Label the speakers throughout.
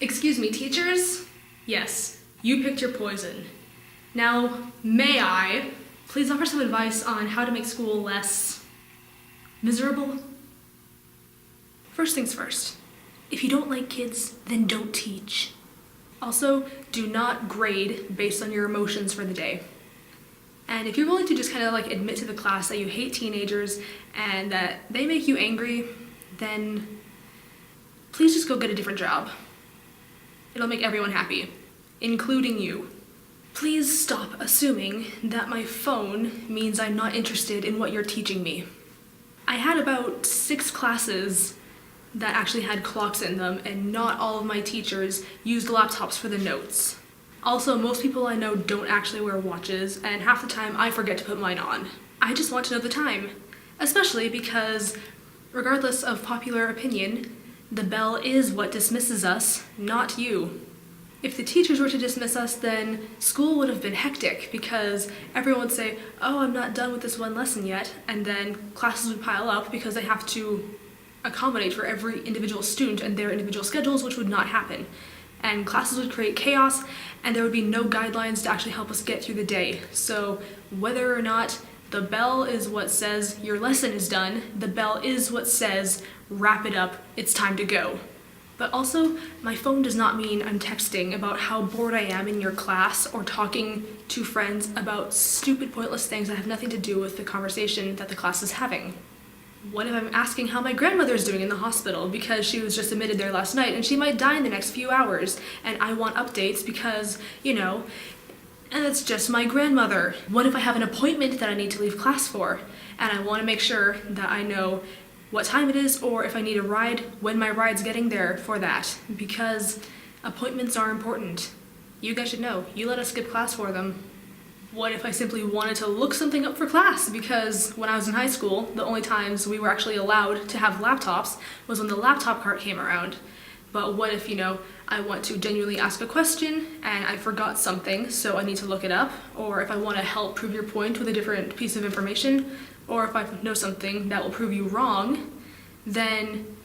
Speaker 1: Excuse me, teachers? Yes, you picked your poison. Now, may I please offer some advice on how to make school less miserable? First things first, if you don't like kids, then don't teach. Also, do not grade based on your emotions for the day. And if you're willing to just kind of like admit to the class that you hate teenagers and that they make you angry, then please just go get a different job. It'll make everyone happy, including you. Please stop assuming that my phone means I'm not interested in what you're teaching me. I had about 6 classes that actually had clocks in them, and not all of my teachers used laptops for the notes. Also, most people I know don't actually wear watches, and half the time I forget to put mine on. I just want to know the time, especially because, regardless of popular opinion, the bell is what dismisses us, not you. If the teachers were to dismiss us, then school would have been hectic because everyone would say, oh, I'm not done with this one lesson yet, and then classes would pile up because they have to accommodate for every individual student and their individual schedules, which would not happen. And classes would create chaos, and there would be no guidelines to actually help us get through the day. So whether or not the bell is what says your lesson is done, the bell is what says wrap it up, it's time to go. But also, my phone does not mean I'm texting about how bored I am in your class or talking to friends about stupid, pointless things that have nothing to do with the conversation that the class is having. What if I'm asking how my grandmother's doing in the hospital because she was just admitted there last night and she might die in the next few hours, and I want updates because, and it's just my grandmother. What if I have an appointment that I need to leave class for, and I want to make sure that I know what time it is, or if I need a ride, when my ride's getting there for that, because appointments are important. You guys should know, you let us skip class for them. What if I simply wanted to look something up for class? Because when I was in high school, the only times we were actually allowed to have laptops was when the laptop cart came around. But what if, I want to genuinely ask a question and I forgot something, so I need to look it up, or if I want to help prove your point with a different piece of information, or if I know something that will prove you wrong, then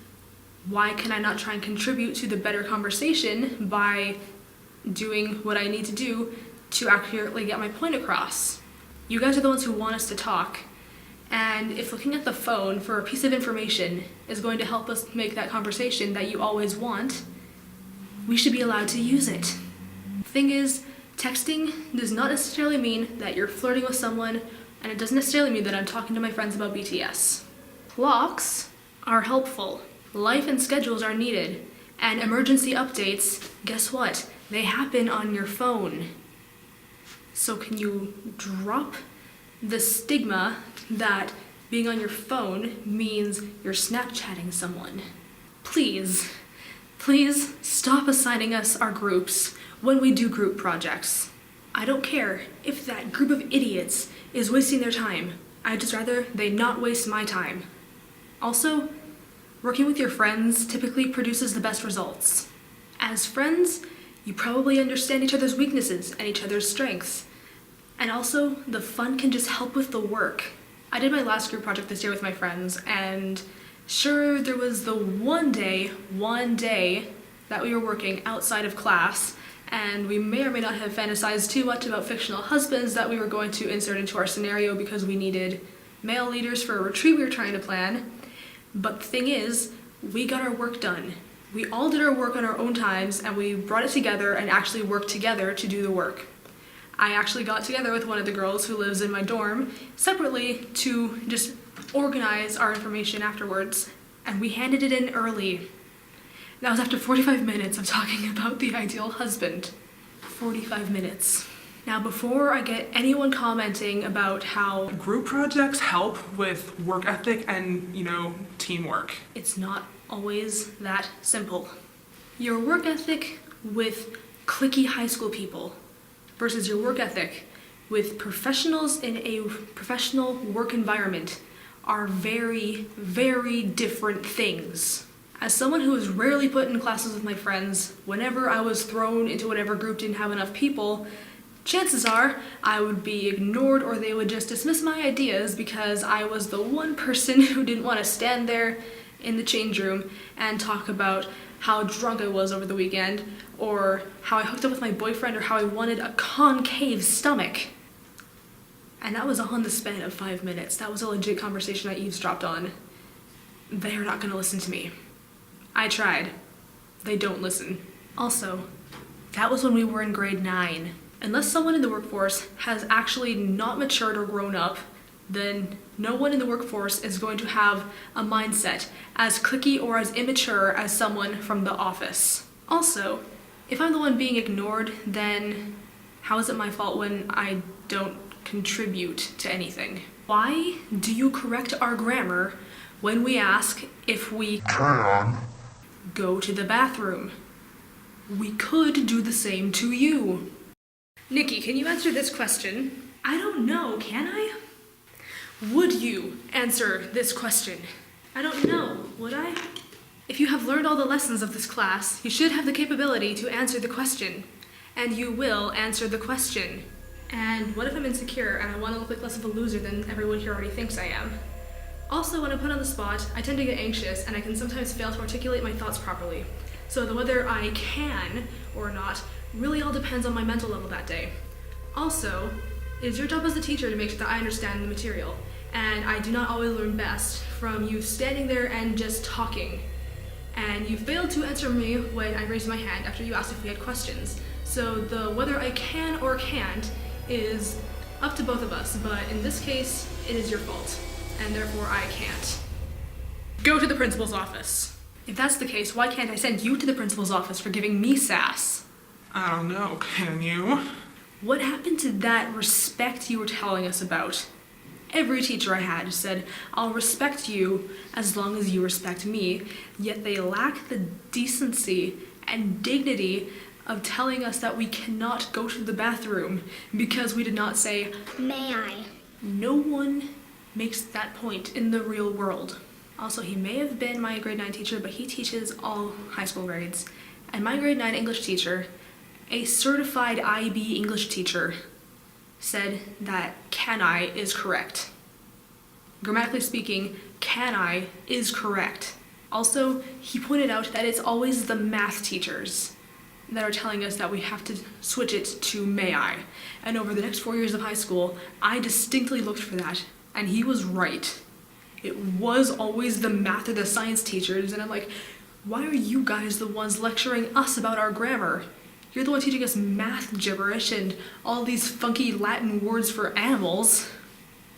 Speaker 1: why can I not try and contribute to the better conversation by doing what I need to do to accurately get my point across? You guys are the ones who want us to talk, and if looking at the phone for a piece of information is going to help us make that conversation that you always want, we should be allowed to use it. Thing is, texting does not necessarily mean that you're flirting with someone, and it doesn't necessarily mean that I'm talking to my friends about BTS. Clocks are helpful. Life and schedules are needed, and emergency updates, guess what? They happen on your phone. So can you drop the stigma that being on your phone means you're Snapchatting someone? Please stop assigning us our groups when we do group projects. I don't care if that group of idiots is wasting their time. I'd just rather they not waste my time. Also, working with your friends typically produces the best results. As friends, you probably understand each other's weaknesses and each other's strengths. And also, the fun can just help with the work. I did my last group project this year with my friends, and sure, there was the one day that we were working outside of class, and we may or may not have fantasized too much about fictional husbands that we were going to insert into our scenario because we needed male leaders for a retreat we were trying to plan. But the thing is, we got our work done. We all did our work on our own times, and we brought it together and actually worked together to do the work. I actually got together with one of the girls who lives in my dorm separately to just organize our information afterwards, and we handed it in early. That was after 45 minutes of talking about the ideal husband. 45 minutes. Now, before I get anyone commenting about how
Speaker 2: group projects help with work ethic and, teamwork,
Speaker 1: it's not always that simple. Your work ethic with cliquey high school people versus your work ethic with professionals in a professional work environment are very, very different things. As someone who was rarely put in classes with my friends, whenever I was thrown into whatever group didn't have enough people, chances are I would be ignored or they would just dismiss my ideas because I was the one person who didn't want to stand there in the change room and talk about how drunk I was over the weekend, or how I hooked up with my boyfriend, or how I wanted a concave stomach. And that was all in the span of 5 minutes. That was a legit conversation I eavesdropped on. They are not gonna listen to me. I tried. They don't listen. Also, that was when we were in grade 9. Unless someone in the workforce has actually not matured or grown up, then no one in the workforce is going to have a mindset as cliquey or as immature as someone from the office. Also, if I'm the one being ignored, then how is it my fault when I don't contribute to anything? Why do you correct our grammar when we ask if we can go to the bathroom? We could do the same to you. Nikki, can you answer this question? I don't know, can I? Would you answer this question? I don't know, would I? If you have learned all the lessons of this class, you should have the capability to answer the question. And you will answer the question. And what if I'm insecure and I want to look like less of a loser than everyone here already thinks I am? Also, when I'm put on the spot, I tend to get anxious and I can sometimes fail to articulate my thoughts properly. So whether I can or not really all depends on my mental level that day. Also, it is your job as a teacher to make sure that I understand the material, and I do not always learn best from you standing there and just talking. And you failed to answer me when I raised my hand after you asked if we had questions. So the whether I can or can't is up to both of us, but in this case, it is your fault, and therefore I can't. Go to the principal's office. If that's the case, why can't I send you to the principal's office for giving me sass?
Speaker 2: I don't know, can you?
Speaker 1: What happened to that respect you were telling us about? Every teacher I had said, I'll respect you as long as you respect me, yet they lack the decency and dignity of telling us that we cannot go to the bathroom because we did not say, may I? No one makes that point in the real world. Also, he may have been my grade 9 teacher, but he teaches all high school grades. And my grade 9 English teacher, a certified IB English teacher, said that can I is correct. Grammatically speaking, can I is correct. Also, he pointed out that it's always the math teachers that are telling us that we have to switch it to may I. And over the next 4 years of high school, I distinctly looked for that, and he was right. It was always the math or the science teachers, and I'm like, why are you guys the ones lecturing us about our grammar? You're the one teaching us math gibberish and all these funky Latin words for animals.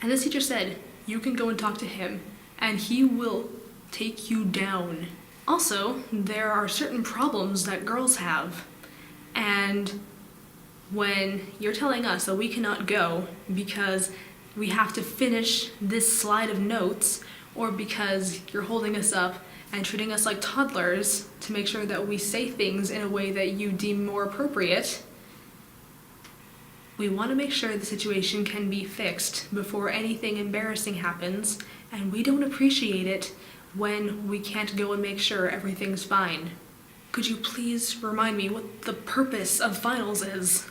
Speaker 1: And this teacher said, you can go and talk to him, and he will take you down. Also, there are certain problems that girls have, and when you're telling us that we cannot go because we have to finish this slide of notes, or because you're holding us up and treating us like toddlers to make sure that we say things in a way that you deem more appropriate, we want to make sure the situation can be fixed before anything embarrassing happens, and we don't appreciate it when we can't go and make sure everything's fine. Could you please remind me what the purpose of finals is?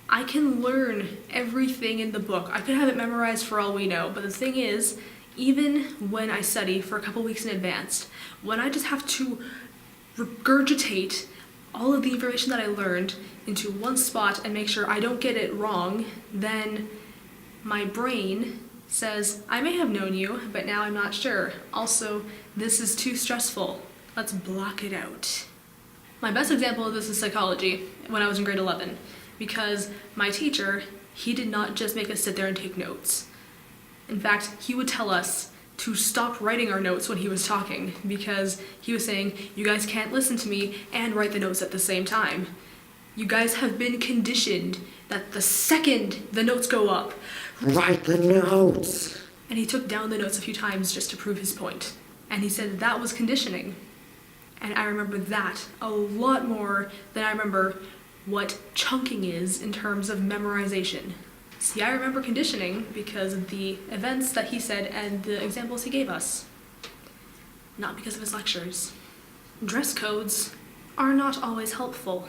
Speaker 1: I can learn everything in the book. I could have it memorized for all we know, but the thing is, even when I study for a couple weeks in advance, when I just have to regurgitate all of the information that I learned into one spot and make sure I don't get it wrong, then my brain says, I may have known you, but now I'm not sure. Also, this is too stressful. Let's block it out. My best example of this is psychology when I was in grade 11, because my teacher, he did not just make us sit there and take notes. In fact, he would tell us to stop writing our notes when he was talking, because he was saying, you guys can't listen to me and write the notes at the same time. You guys have been conditioned that the second the notes go up, write the notes. And he took down the notes a few times just to prove his point. And he said that was conditioning. And I remember that a lot more than I remember what chunking is in terms of memorization. See, I remember conditioning because of the events that he said and the examples he gave us, not because of his lectures. Dress codes are not always helpful.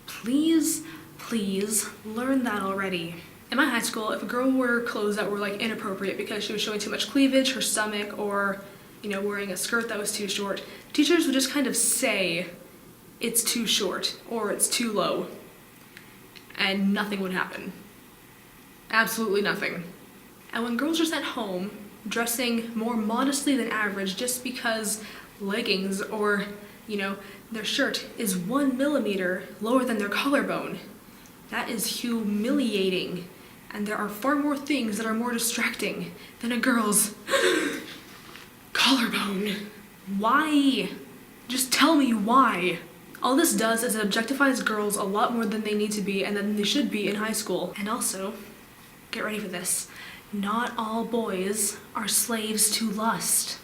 Speaker 1: Please, please learn that already. In my high school, if a girl wore clothes that were like inappropriate because she was showing too much cleavage, her stomach, or wearing a skirt that was too short, teachers would just kind of say it's too short or it's too low, and nothing would happen. Absolutely nothing. And when girls are sent home dressing more modestly than average just because leggings or, their shirt is 1 millimeter lower than their collarbone, that is humiliating. And there are far more things that are more distracting than a girl's collarbone. Why? Just tell me why. All this does is it objectifies girls a lot more than they need to be and than they should be in high school. And also, get ready for this, not all boys are slaves to lust.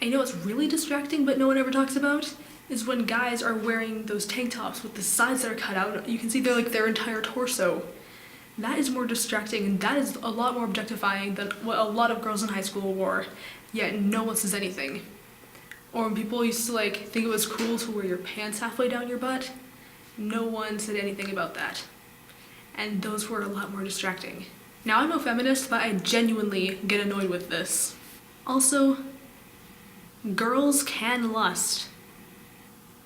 Speaker 1: And what's really distracting but no one ever talks about is when guys are wearing those tank tops with the sides that are cut out. You can see they're like their entire torso. That is more distracting, and that is a lot more objectifying than what a lot of girls in high school wore, yet no one says anything. Or when people used to think it was cool to wear your pants halfway down your butt, no one said anything about that. And those were a lot more distracting. Now, I'm no feminist, but I genuinely get annoyed with this. Also, girls can lust.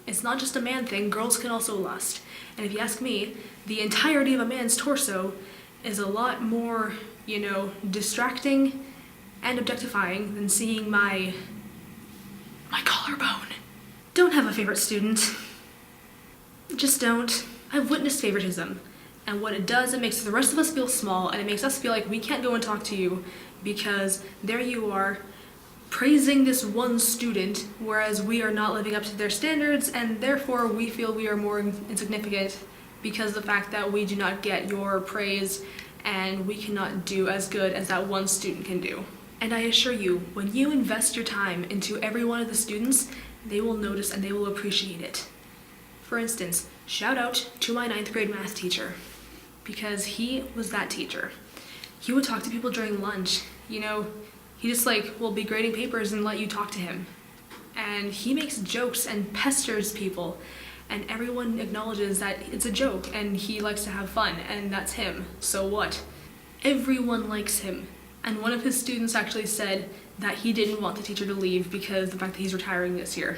Speaker 1: It's not just a man thing, girls can also lust. And if you ask me, the entirety of a man's torso is a lot more, distracting and objectifying than seeing my collarbone. Don't have a favorite student. Just don't. I've witnessed favoritism. And what it does, it makes the rest of us feel small, and it makes us feel like we can't go and talk to you because there you are praising this one student, whereas we are not living up to their standards, and therefore we feel we are more insignificant because of the fact that we do not get your praise and we cannot do as good as that one student can do. And I assure you, when you invest your time into every one of the students, they will notice and they will appreciate it. For instance, shout out to my 9th grade math teacher, because he was that teacher. He would talk to people during lunch, he just will be grading papers and let you talk to him. And he makes jokes and pesters people, and everyone acknowledges that it's a joke and he likes to have fun, and that's him. So what? Everyone likes him. And one of his students actually said that he didn't want the teacher to leave because of the fact that he's retiring this year.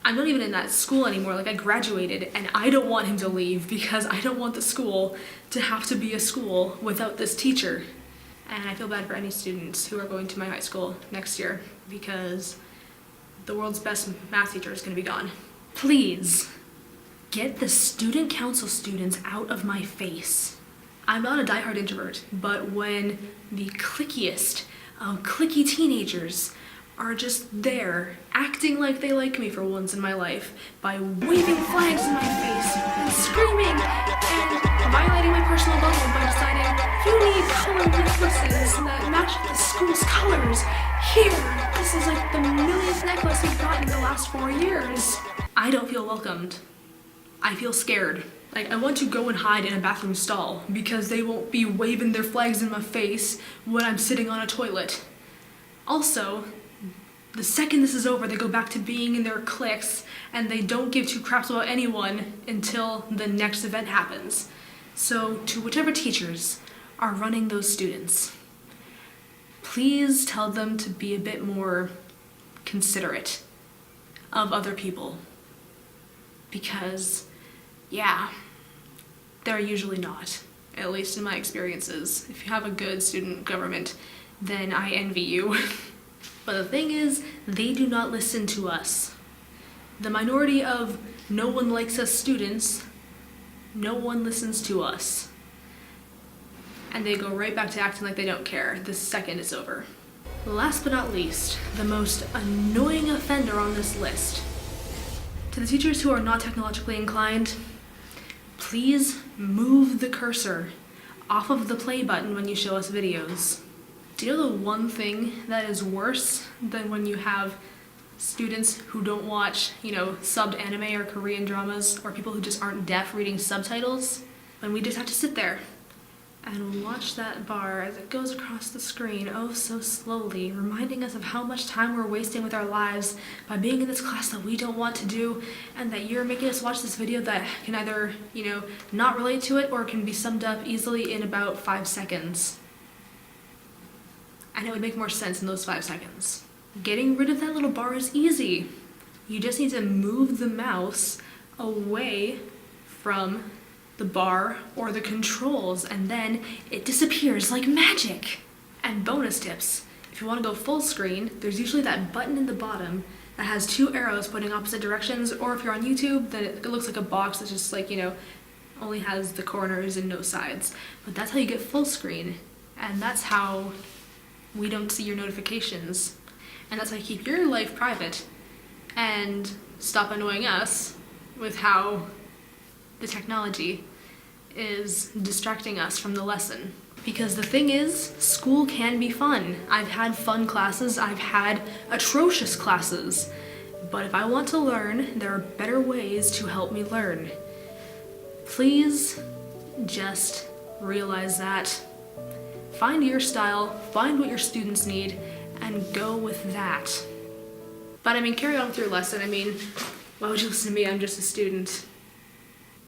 Speaker 1: I'm not even in that school anymore, I graduated, and I don't want him to leave because I don't want the school to have to be a school without this teacher. And I feel bad for any students who are going to my high school next year because the world's best math teacher is going to be gone. Please, get the student council students out of my face. I'm not a diehard introvert, but when the clickiest of clicky teenagers are just there, acting like they like me for once in my life by waving flags in my face and screaming and violating my personal bubble by deciding you need colored necklaces that match the school's colors. Here, this is the millionth necklace we've gotten in the last 4 years. I don't feel welcomed. I feel scared. I want to go and hide in a bathroom stall because they won't be waving their flags in my face when I'm sitting on a toilet. Also, the second this is over, they go back to being in their cliques and they don't give two craps about anyone until the next event happens. So, to whichever teachers are running those students, please tell them to be a bit more considerate of other people. Because, they're usually not, at least in my experiences. If you have a good student government, then I envy you. But the thing is, they do not listen to us. The minority of no one likes us students, no one listens to us. And they go right back to acting like they don't care the second it's over. Last but not least, the most annoying offender on this list. To the teachers who are not technologically inclined, please move the cursor off of the play button when you show us videos. Do you know the one thing that is worse than when you have students who don't watch, subbed anime or Korean dramas, or people who just aren't deaf reading subtitles? When we just have to sit there and watch that bar as it goes across the screen oh so slowly, reminding us of how much time we're wasting with our lives by being in this class that we don't want to do, and that you're making us watch this video that can either, not relate to it or can be summed up easily in about 5 seconds. And it would make more sense in those 5 seconds. Getting rid of that little bar is easy. You just need to move the mouse away from the bar or the controls, and then it disappears like magic. And bonus tips, if you want to go full screen, there's usually that button in the bottom that has 2 arrows pointing opposite directions, or if you're on YouTube, then it looks like a box that's just like, only has the corners and no sides. But that's how you get full screen, and that's how we don't see your notifications. And that's how you keep your life private and stop annoying us with how the technology is distracting us from the lesson. Because the thing is, school can be fun. I've had fun classes, I've had atrocious classes. But if I want to learn, there are better ways to help me learn. Please just realize that. Find your style, find what your students need, and go with that. But carry on with your lesson. Why would you listen to me? I'm just a student.